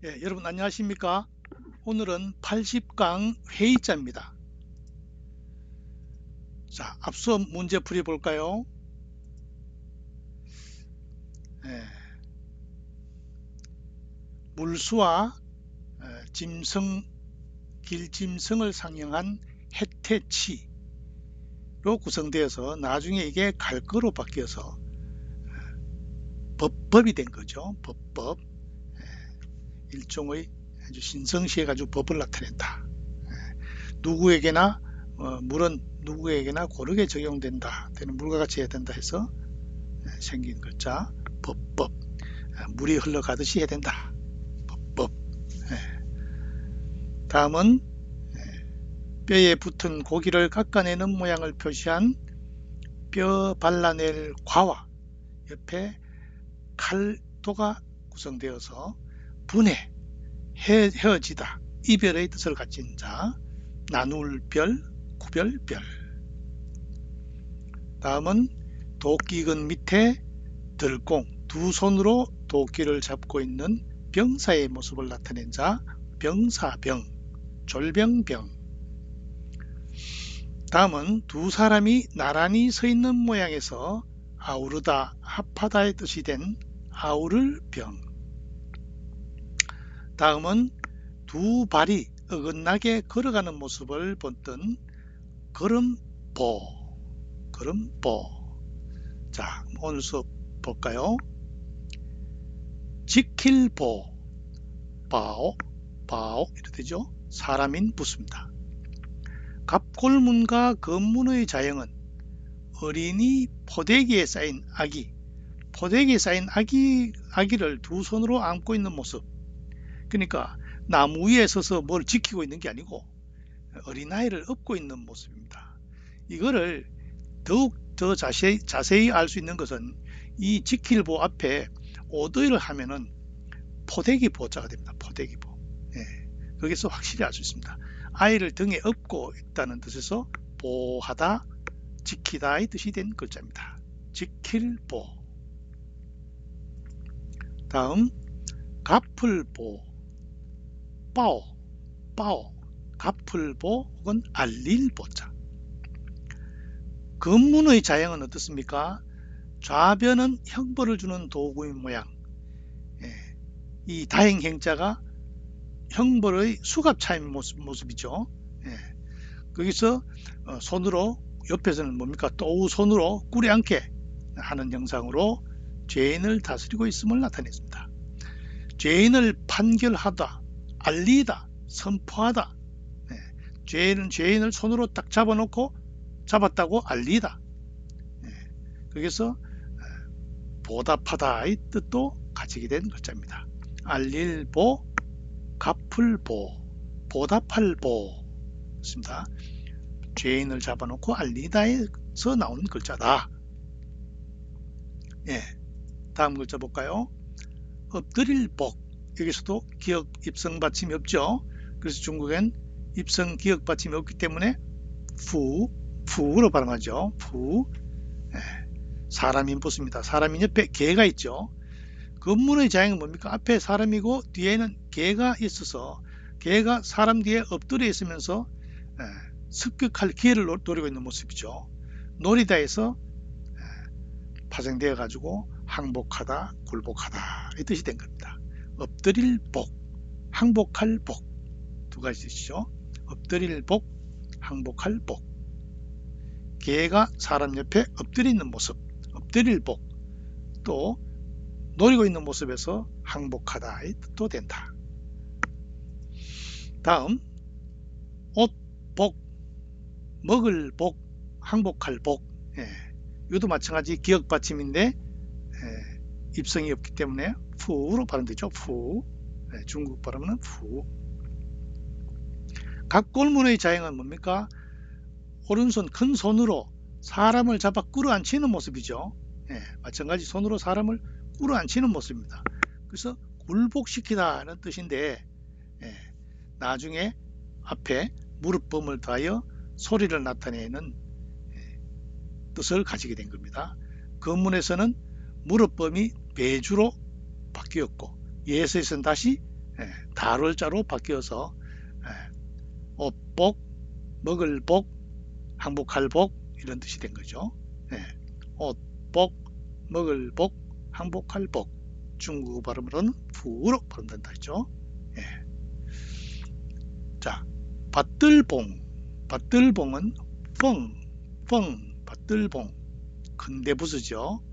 여러분 안녕하십니까? 오늘은 80강 회의자입니다. 자, 앞서 문제 풀이 볼까요? 예, 물수와 짐승, 길짐승을 상영한 해태치로 구성되어서 나중에 이게 갈거로 바뀌어서 법이 된 거죠. 법법. 일종의 아주 신성시해가지고 법을 나타낸다. 누구에게나 물은 누구에게나 고르게 적용된다. 되는 물과 같이 해야 된다 해서 생긴 글자 법법. 물이 흘러가듯이 해야 된다. 법법. 다음은 뼈에 붙은 고기를 깎아내는 모양을 표시한 뼈 발라낼 과와 옆에 칼도가 구성되어서 분해, 헤어지다, 이별의 뜻을 가진 자, 나눌 별, 구별 별. 다음은 도끼근 밑에 들공, 두 손으로 도끼를 잡고 있는 병사의 모습을 나타낸 자, 병사병, 졸병병. 다음은 두 사람이 나란히 서 있는 모양에서 아우르다, 합하다의 뜻이 된 아우를 병. 다음은 두 발이 어긋나게 걸어가는 모습을 본뜬 걸음보. 자, 오늘 수업 볼까요? 지킬보, 바오 이렇게 되죠. 사람인 부수입니다. 갑골문과 검문의 자형은 어린이 포대기에 쌓인 아기, 포대기에 쌓인 아기를 두 손으로 안고 있는 모습. 그러니까 나무 위에 서서 뭘 지키고 있는 게 아니고 어린아이를 업고 있는 모습입니다. 이거를 더욱 더 자세히 알 수 있는 것은 이 지킬보 앞에 오더이를 하면은 포대기 보자가 됩니다. 포대기보. 거기서 확실히 알 수 있습니다. 아이를 등에 업고 있다는 뜻에서 보하다, 지키다의 뜻이 된 글자입니다. 지킬보. 다음 가풀보, 빠오, 가풀보 혹은 알릴보자. 검문의 자형은 어떻습니까? 좌변은 형벌을 주는 도구인 모양. 이 다행행자가 형벌의 수갑차인 모습이죠. 거기서 손으로, 옆에서는 뭡니까? 또 손으로 꿀에 앉게 하는 형상으로 죄인을 다스리고 있음을 나타냈습니다. 죄인을 판결하다, 알리다, 선포하다. 죄인을 손으로 딱 잡았다고 알리다. 거기서 보답하다의 뜻도 가지게 된 글자입니다. 알릴보, 갚을보, 보답할보 있습니다. 죄인을 잡아놓고 알리다에서 나온 글자다. 다음 글자 볼까요? 엎드릴 복. 여기서도 기역 입성 받침이 없죠. 그래서 중국엔 입성 기역 받침이 없기 때문에 푸로 발음하죠. 푸. 사람인 보습니다. 사람인 옆에 개가 있죠. 검문의 자형은 뭡니까? 앞에 사람이고 뒤에는 개가 있어서 개가 사람 뒤에 엎드려 있으면서 습격할 기회를 노리고 있는 모습이죠. 노리다에서 파생되어 가지고 항복하다, 굴복하다 이 뜻이 된 겁니다. 엎드릴 복, 항복할 복 두 가지 뜻이죠. 엎드릴 복, 항복할 복. 개가 사람 옆에 엎드려 있는 모습, 엎드릴 복. 또 노리고 있는 모습에서 항복하다의 뜻도 된다. 다음 옷, 복, 먹을 복, 항복할 복. 이것도 마찬가지 기역 받침인데 입성이 없기 때문에 푸로 발음되죠. 푸. 중국 발음은 푸. 각골문의 자형은 뭡니까? 오른손 큰 손으로 사람을 잡아 끌어안치는 모습이죠. 마찬가지 손으로 사람을 끌어안치는 모습입니다. 그래서 굴복시키다는 뜻인데 나중에 앞에 무릎범을 더하여 소리를 나타내는 뜻을 가지게 된 겁니다. 검문에서는 무릎범이 배주로 바뀌었고 예서에서는 다시 다룰 자로 바뀌어서 옷복, 먹을 복, 항복할 복 이런 뜻이 된 거죠. 옷복, 먹을 복, 항복할 복. 중국어 발음으로는 푸로 발음된다 했죠. 자, 밭들봉. 밭들봉은 펑, 밭들봉. 근대부수죠.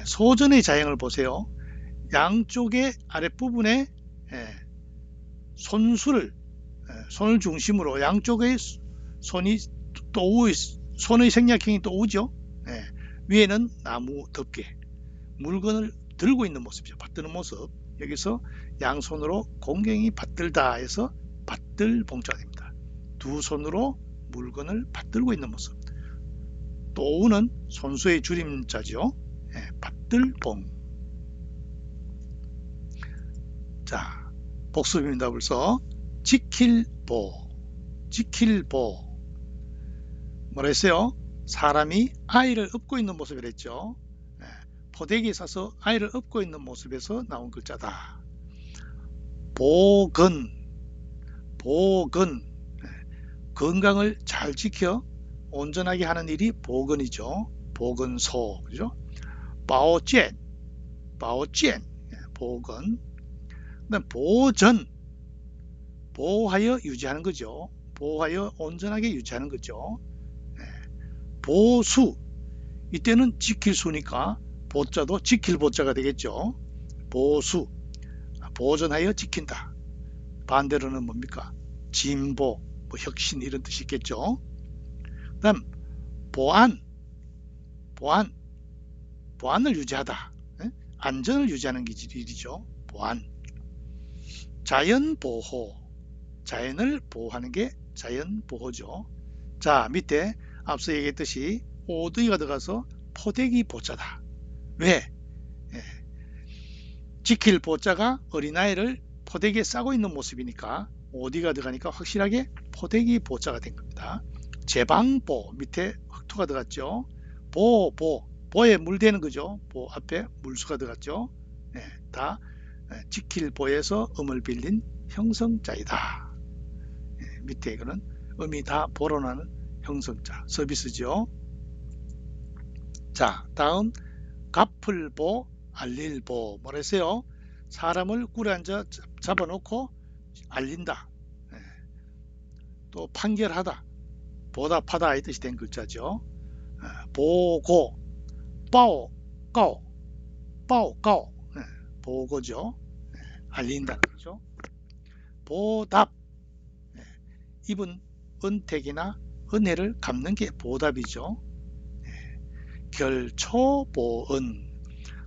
소전의 자형을 보세요. 양쪽의 아랫부분에 손을 중심으로 양쪽의 손이 또 손의 생략형이 또 오죠. 위에는 나무 덮개, 물건을 들고 있는 모습이죠. 받드는 모습. 여기서 양손으로 공경히 받들다 해서 받들봉자가 됩니다. 두 손으로 물건을 받들고 있는 모습. 또 우는 손수의 줄임자죠. 받들봉. 자, 복습입니다. 벌써 지킬보. 뭐라 했어요? 사람이 아이를 업고 있는 모습을 했죠. 포대기에 싸서 아이를 업고 있는 모습에서 나온 글자다. 보건. 건강을 잘 지켜 온전하게 하는 일이 보건이죠. 보건소. 그죠? 바오젠. 보건. 그다음 보전. 보호하여 유지하는 거죠. 보호하여 온전하게 유지하는 거죠. 보수. 이때는 지킬 수니까 보자도 지킬 보자가 되겠죠. 보수. 보존하여 지킨다. 반대로는 뭡니까? 진보, 혁신 이런 뜻이 있겠죠. 그 다음 보안을 유지하다. 안전을 유지하는 게 일이죠. 보안. 자연보호. 자연을 보호하는 게 자연보호죠. 자, 밑에 앞서 얘기했듯이 오드이가 들어가서 포대기 보자다. 왜? 지킬 보자가 어린아이를 포대기에 싸고 있는 모습이니까 오디가 들어가니까 확실하게 포대기 보자가 된 겁니다. 제방보 밑에 흑토가 들어갔죠. 보에 물대는 거죠. 보 앞에 물수가 들어갔죠. 다 지킬 보에서 음을 빌린 형성자이다. 밑에 이거는 음이 다 보로 나는 형성자 서비스죠. 자, 다음 갚을보, 알릴보. 뭐라 했어요? 사람을 꿀에 앉아 잡아놓고 알린다. 또 판결하다, 보답하다 이 뜻이 된 글자죠. 보고, 빠오, 까오, 보고죠. 알린다는 거죠. 보답, 입은 은택이나 은혜를 갚는 게 보답이죠. 결초보은,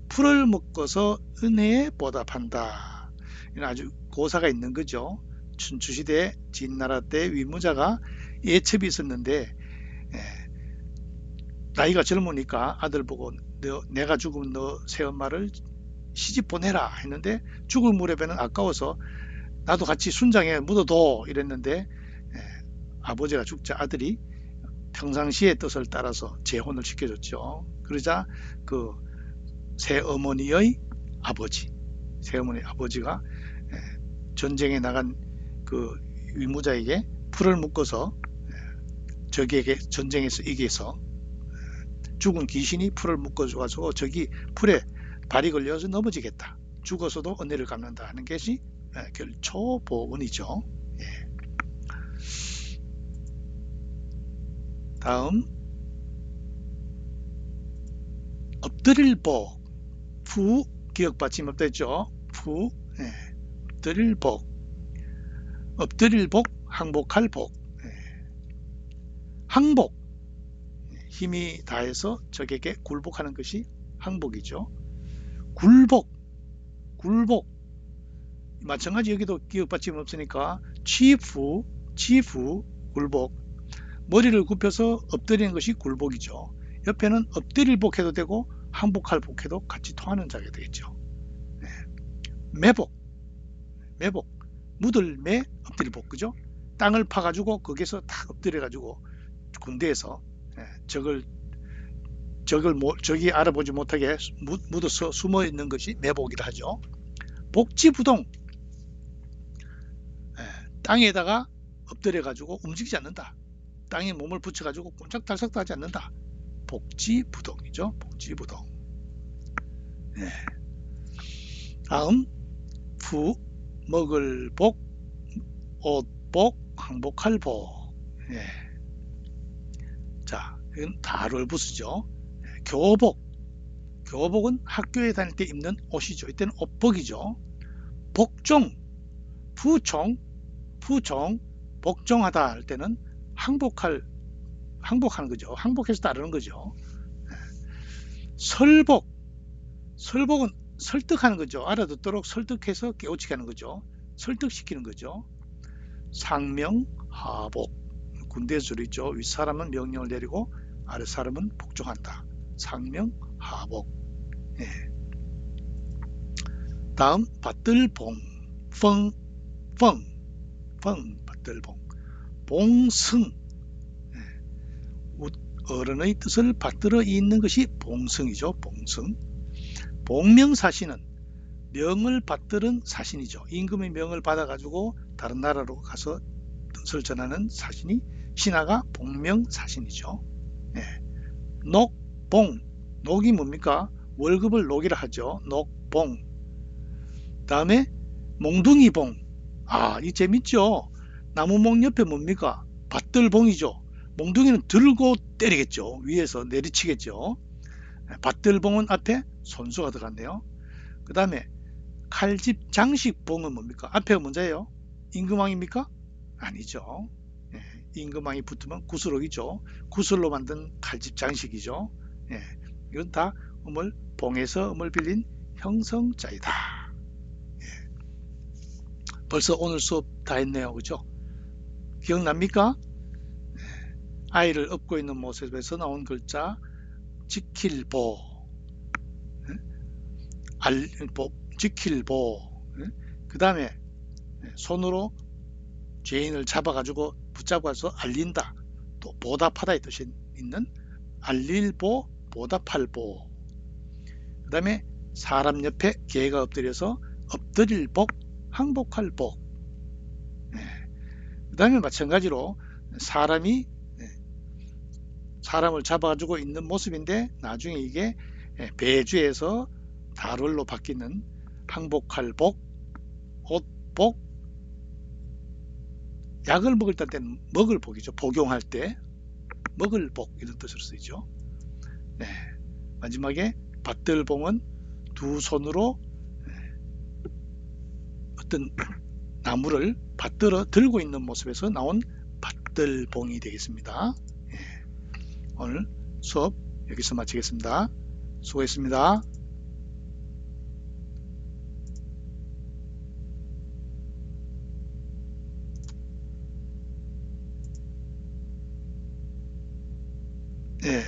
풀을 묶어서 은혜에 보답한다. 이런 아주 고사가 있는 거죠. 춘추시대 진나라 때 위무자가 예첩이 있었는데 나이가 젊으니까 아들 보고 내가 죽으면 너 새엄마를 시집 보내라 했는데 죽을 무렵에는 아까워서 나도 같이 순장에 묻어둬 이랬는데 아버지가 죽자 아들이 평상시의 뜻을 따라서 재혼을 시켜줬죠. 그러자 그 새어머니의 아버지가 전쟁에 나간 그 위무자에게 풀을 묶어서 적에게 전쟁에서 이겨서 죽은 귀신이 풀을 묶어줘가지고 저기 풀에 발이 걸려서 넘어지겠다. 죽어서도 은혜를 갚는다 하는 것이 결초보은이죠. 다음 엎드릴복. 푸 기억받침 없댔죠. 푸 엎드릴복 항복할 복. 항복 힘이 다해서 적에게 굴복하는 것이 항복이죠. 굴복 마찬가지 여기도 기억받침 없으니까 치부 굴복 머리를 굽혀서 엎드리는 것이 굴복이죠. 옆에는 엎드릴복 해도 되고 항복할 복 해도 같이 통하는 자가 되겠죠. 매복 묻을 매 엎드릴복 그죠? 땅을 파가지고 거기서 딱 엎드려가지고 군대에서 적이 알아보지 못하게 묻어서 숨어 있는 것이 매복이라 하죠. 복지부동 땅에다가 엎드려 가지고 움직이지 않는다. 땅에 몸을 붙여 가지고 꼼짝달싹도 하지 않는다. 복지부동이죠. 복지부동. 네. 다음 부 먹을 복, 옷복, 항복할 복. 네. 자, 이건 다를 부수죠. 교복. 교복은 학교에 다닐 때 입는 옷이죠. 이때는 옷복이죠. 복종, 부종, 복종하다 할 때는 항복하는 거죠. 항복해서 따르는 거죠. 설복, 설복은 설득하는 거죠. 알아듣도록 설득해서 깨우치게 하는 거죠. 설득시키는 거죠. 상명하복, 군대 줄이죠. 윗사람은 명령을 내리고 아랫사람은 복종한다. 상명하복. 예. 다음 받들봉, 펑, 받들봉. 봉승, 어른의 뜻을 받들어 있는 것이 봉승이죠. 봉승. 봉명사신은 명을 받들은 사신이죠. 임금의 명을 받아가지고 다른 나라로 가서 뜻을 전하는 사신이 신하가 봉명사신이죠. 예. 녹봉, 녹이 뭡니까? 월급을 녹이라 하죠. 녹봉. 다음에 몽둥이봉. 이 재밌죠? 나무목 옆에 뭡니까? 밭들봉이죠. 몽둥이는 들고 때리겠죠. 위에서 내리치겠죠. 밭들봉은 앞에 손수가 들어갔네요. 그 다음에 칼집 장식봉은 뭡니까? 앞에가 먼저예요. 임금왕입니까? 아니죠. 예, 임금왕이 붙으면 구슬옥이죠. 구슬로 만든 칼집 장식이죠. 예, 이건 다 음을 봉에서 음을 빌린 형성자이다. 예, 벌써 오늘 수업 다 했네요. 그죠? 기억납니까? 아이를 업고 있는 모습에서 나온 글자 지킬보, 지킬보. 그 다음에 손으로 죄인을 잡아가지고 붙잡아서 알린다. 또 보답하다 이 뜻이 있는 알릴보, 보답할보. 그 다음에 사람 옆에 개가 엎드려서 엎드릴 복, 항복할 복. 그 다음에 마찬가지로 사람을 잡아가지고 있는 모습인데 나중에 이게 배주에서 달월로 바뀌는 항복할 복, 옷복, 약을 먹을 때는 먹을 복이죠. 복용할 때 먹을 복 이런 뜻으로 쓰이죠. 네. 마지막에 받들봉은 두 손으로 어떤 나무를 받들어 들고 있는 모습에서 나온 받들봉이 되겠습니다. 오늘 수업 여기서 마치겠습니다. 수고했습니다. 예.